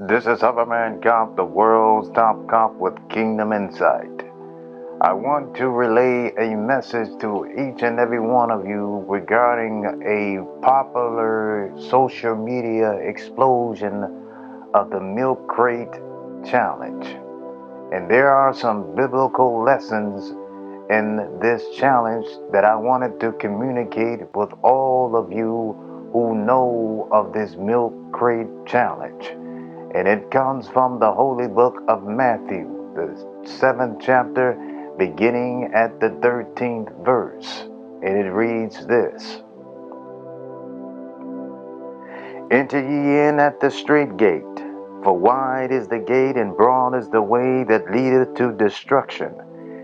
This is Hoverman Cop, the world's top cop with Kingdom Insight. I want to relay a message to each and every one of you regarding a popular social media explosion of the Milk Crate Challenge. And there are some biblical lessons in this challenge that I wanted to communicate with all of you who know of this Milk Crate Challenge. And it comes from the Holy Book of Matthew, the 7th chapter, beginning at the 13th verse. And it reads this: Enter ye in at the strait gate, for wide is the gate, and broad is the way that leadeth to destruction,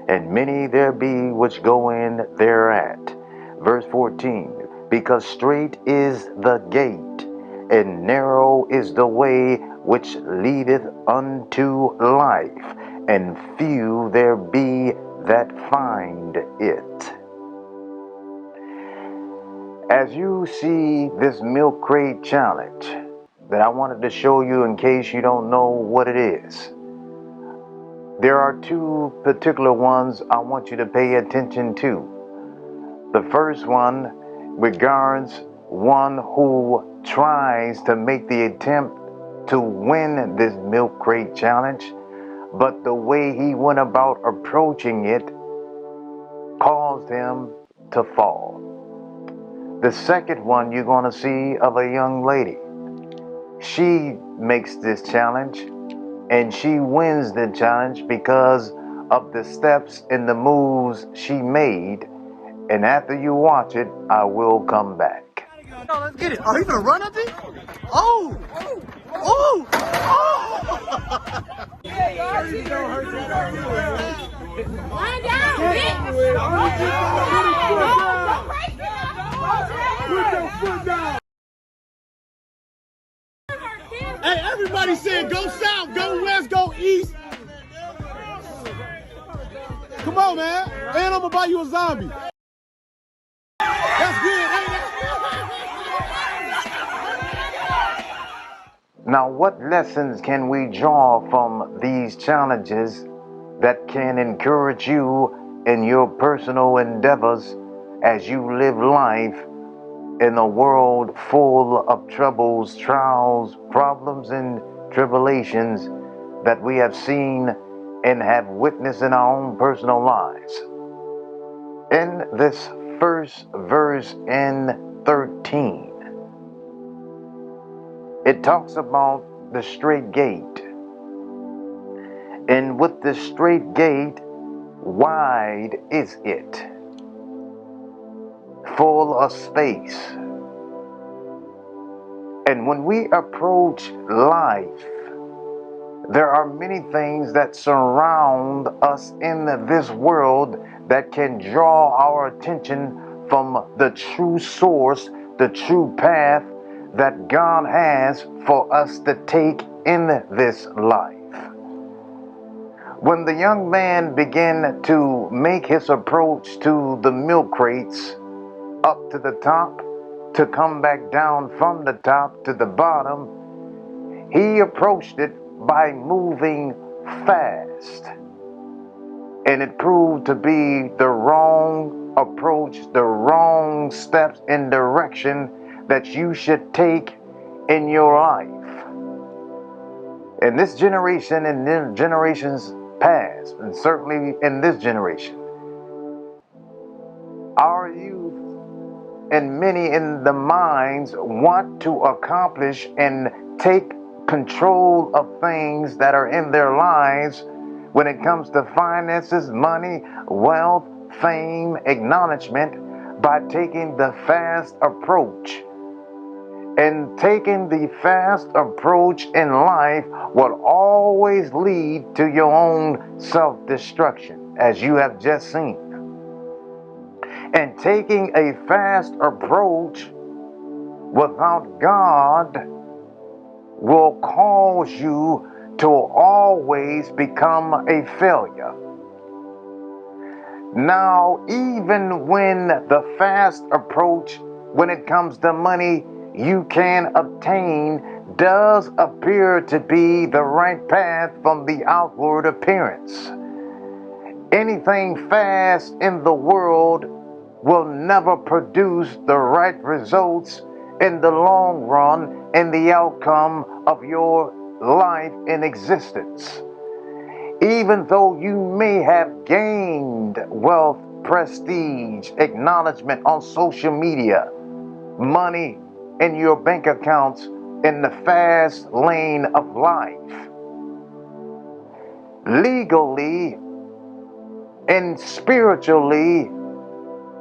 and many there be which go in thereat. Verse 14, because strait is the gate, and narrow is the way which leadeth unto life, and few there be that find it. As you see this Milk Crate Challenge that I wanted to show you in case you don't know what it is, there are two particular ones I want you to pay attention to. The first one regards one who tries to make the attempt to win this Milk Crate Challenge, but the way he went about approaching it caused him to fall. The second one you're going to see of a young lady. She makes this challenge and she wins the challenge because of the steps and the moves she made. And after you watch it, I will come back. Let's get it. Oh, he's gonna run at me? Oh! Oh! Line down, bitch! Put your foot down! Hey, everybody said go south, go west, go east. Come on, man. And I'm gonna buy you a zombie. That's good, ain't it? Now, what lessons can we draw from these challenges that can encourage you in your personal endeavors as you live life in a world full of troubles, trials, problems, and tribulations that we have seen and have witnessed in our own personal lives? In this first verse in 13, it talks about the strait gate. And with the strait gate, wide is it, full of space. And when we approach life, there are many things that surround us in this world that can draw our attention from the true source, the true path that God has for us to take in this life. When the young man began to make his approach to the milk crates up to the top, to come back down from the top to the bottom, he approached it by moving fast. And it proved to be the wrong approach, the wrong steps and direction that you should take in your life. In this generation and in generations past, and certainly in this generation, our youth and many in the minds want to accomplish and take control of things that are in their lives when it comes to finances, money, wealth, fame, acknowledgement, by taking the fast approach. And taking the fast approach in life will always lead to your own self-destruction, as you have just seen. And taking a fast approach without God will cause you to always become a failure. Now, even when the fast approach, when it comes to money, you can obtain does appear to be the right path from the outward appearance. Anything fast in the world will never produce the right results in the long run in the outcome of your life in existence. Even though you may have gained wealth, prestige, acknowledgement on social media, money in your bank accounts in the fast lane of life, legally and spiritually,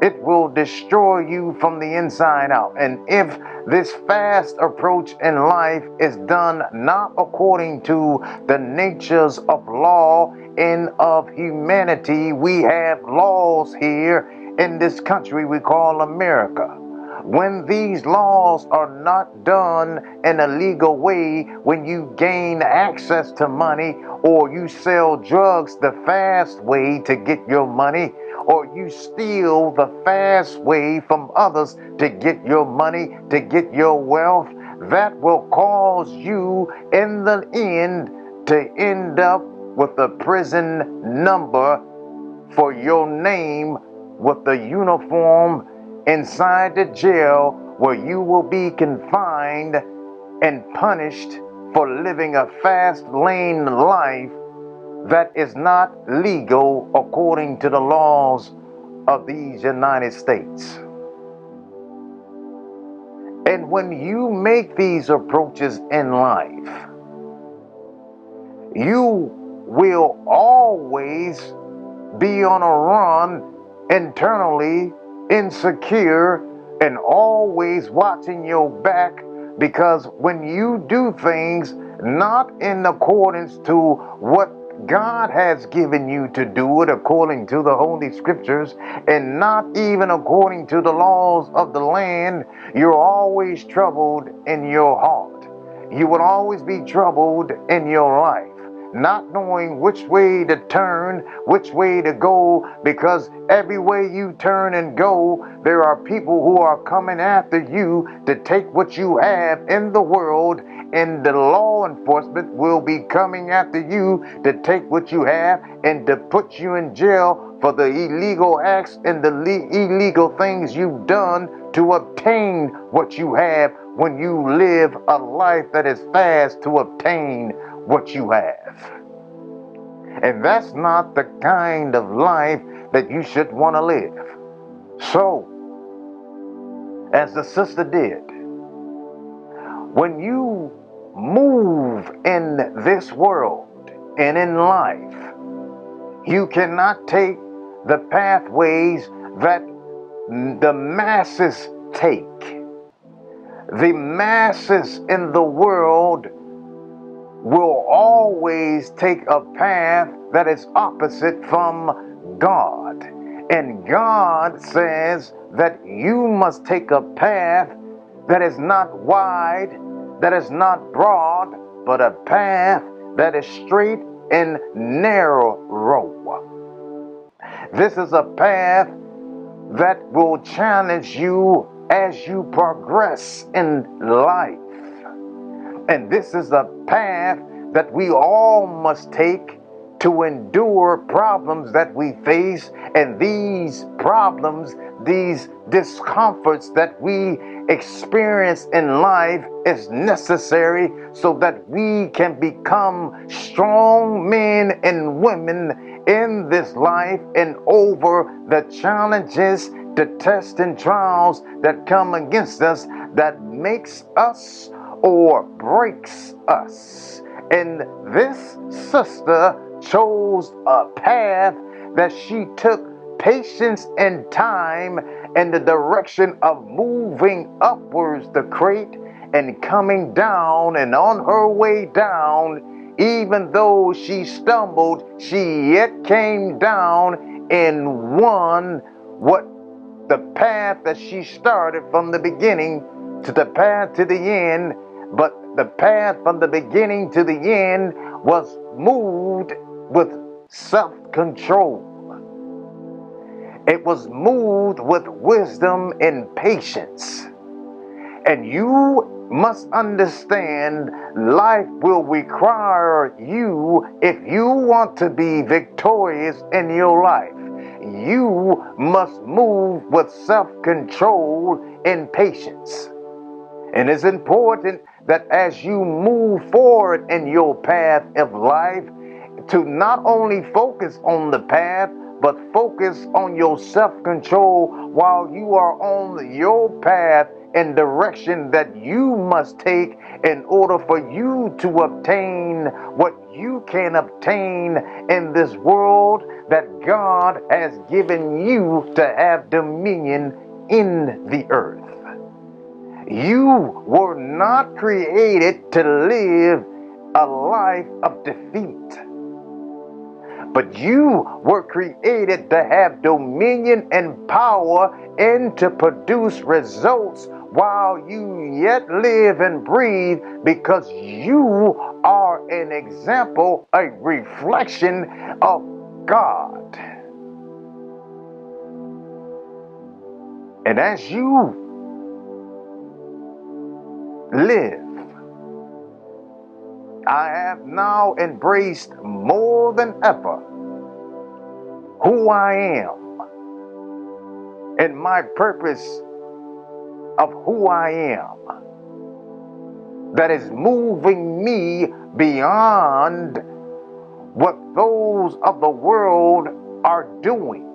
it will destroy you from the inside out. And if this fast approach in life is done not according to the natures of law and of humanity, we have laws here in this country we call America. When these laws are not done in a legal way, when you gain access to money or you sell drugs the fast way to get your money, or you steal the fast way from others to get your money, to get your wealth, that will cause you in the end to end up with a prison number for your name, with the uniform inside the jail where you will be confined and punished for living a fast lane life that is not legal according to the laws of these United States. And when you make these approaches in life, you will always be on a run internally, insecure, and always watching your back, because when you do things not in accordance to what God has given you to do it according to the Holy Scriptures, and not even according to the laws of the land, you're always troubled in your heart. You would always be troubled in your life, not knowing which way to turn, which way to go, because every way you turn and go, there are people who are coming after you to take what you have in the world, and the law enforcement will be coming after you to take what you have and to put you in jail for the illegal acts and the illegal things you've done to obtain what you have when you live a life that is fast to obtain what you have. And that's not the kind of life that you should want to live. So, as the sister did, when you move in this world and in life, you cannot take the pathways that the masses take. The masses in the world will always take a path that is opposite from God. And God says that you must take a path that is not wide, that is not broad, but a path that is straight and narrow. This is a path that will challenge you as you progress in life. And this is a path that we all must take to endure problems that we face. And these problems, these discomforts that we experience in life is necessary so that we can become strong men and women in this life and over the challenges, the tests and trials that come against us, that makes us or breaks us. And this sister chose a path that she took patience and time in the direction of moving upwards the crate and coming down, and on her way down, even though she stumbled, she yet came down and won what the path that she started from the beginning to the path to the end. But the path from the beginning to the end was moved with self-control. It was moved with wisdom and patience. And you must understand life will require you, if you want to be victorious in your life, you must move with self-control and patience. And it's important that as you move forward in your path of life, to not only focus on the path, but focus on your self-control while you are on your path and direction that you must take in order for you to obtain what you can obtain in this world that God has given you to have dominion in the earth. You were not created to live a life of defeat, but you were created to have dominion and power and to produce results while you yet live and breathe, because you are an example, a reflection of God. And as you live, I have now embraced more than ever who I am and my purpose of who I am, that is moving me beyond what those of the world are doing,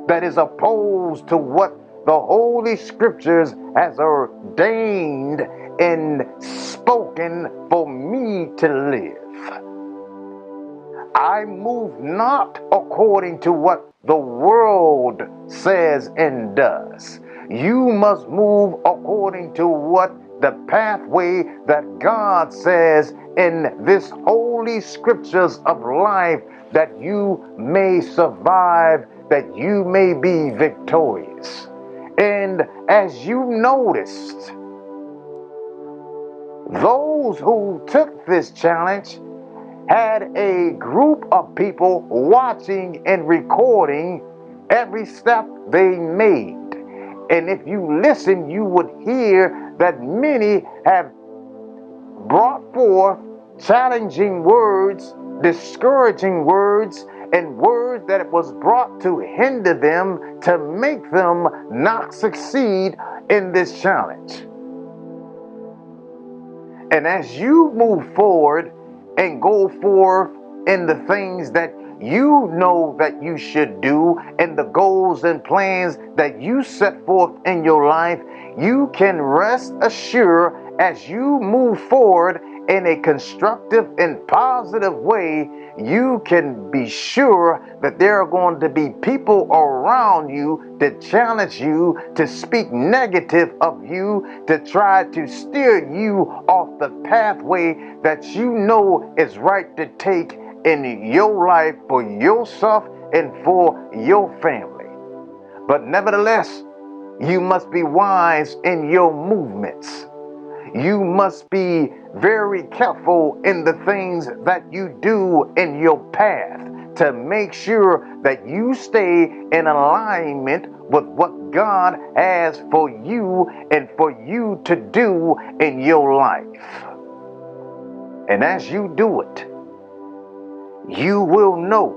that is opposed to what the Holy Scriptures has ordained and spoken for me to live. I move not according to what the world says and does. You must move according to what the pathway that God says in this Holy Scriptures of life, that you may survive, that you may be victorious. And as you noticed, those who took this challenge had a group of people watching and recording every step they made. And if you listen, you would hear that many have brought forth challenging words, discouraging words, and words that was brought to hinder them, to make them not succeed in this challenge. And as you move forward and go forth in the things that you know that you should do, and the goals and plans that you set forth in your life, you can rest assured as you move forward in a constructive and positive way, you can be sure that there are going to be people around you to challenge you, to speak negative of you, to try to steer you off the pathway that you know is right to take in your life for yourself and for your family. But nevertheless, you must be wise in your movements. You must be very careful in the things that you do in your path, to make sure that you stay in alignment with what God has for you and for you to do in your life. And as you do it, you will know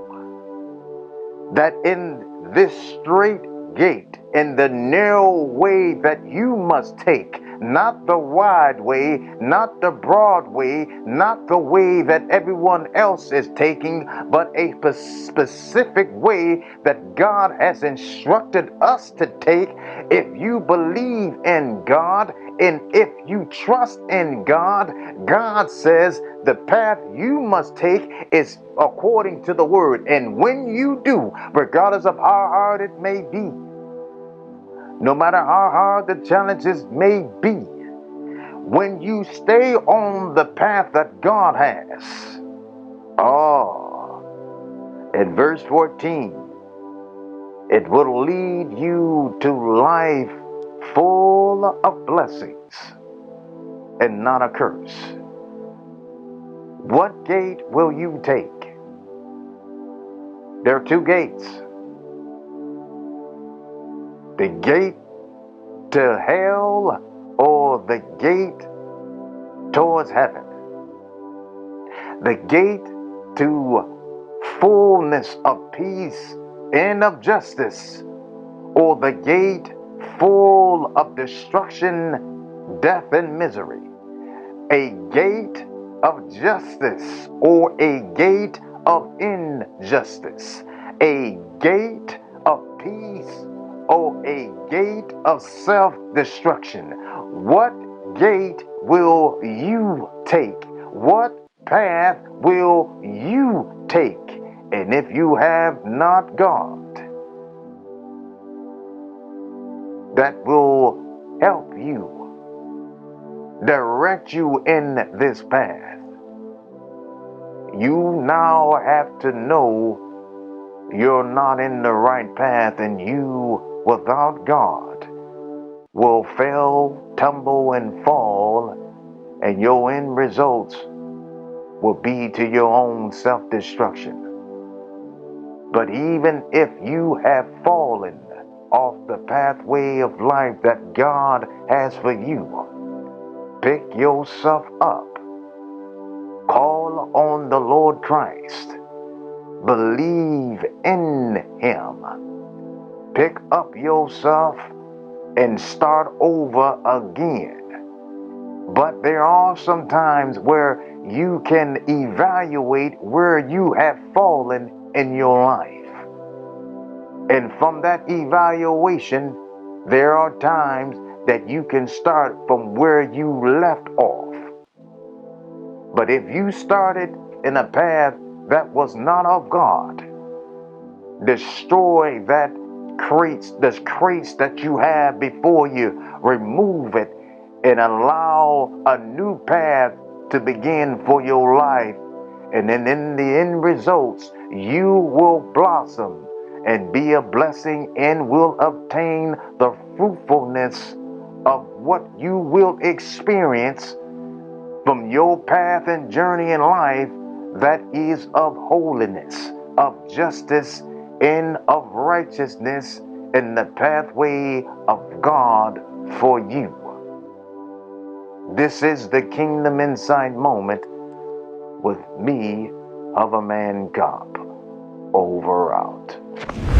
that in this straight gate, in the narrow way that you must take, not the wide way, not the broad way, not the way that everyone else is taking, but a specific way that God has instructed us to take. If you believe in God and if you trust in God, God says the path you must take is according to the word. And when you do, regardless of how hard it may be, no matter how hard the challenges may be, when you stay on the path that God has, in verse 14, it will lead you to life full of blessings and not a curse. What gate will you take? There are two gates. The gate to hell or the gate towards heaven. The gate to fullness of peace and of justice, or the gate full of destruction, death, and misery. A gate of justice or a gate of injustice. A gate of peace or a gate of self-destruction. What gate will you take? What path will you take? And if you have not God that will help you, direct you in this path, you now have to know you're not in the right path, and you, without God, will fail, tumble, and fall, and your end results will be to your own self-destruction. But even if you have fallen off the pathway of life that God has for you, pick yourself up. Call on the Lord Christ. Believe in Him. Pick up yourself and start over again. But there are some times where you can evaluate where you have fallen in your life. And from that evaluation, there are times that you can start from where you left off. But if you started in a path that was not of God, destroy the crates that you have before you, remove it, and allow a new path to begin for your life. And then in the end results, you will blossom and be a blessing and will obtain the fruitfulness of what you will experience from your path and journey in life that is of holiness, of justice, and of righteousness in the pathway of God for you. This is the Kingdom Insight Moment with me, Other Man Cobb. Over out.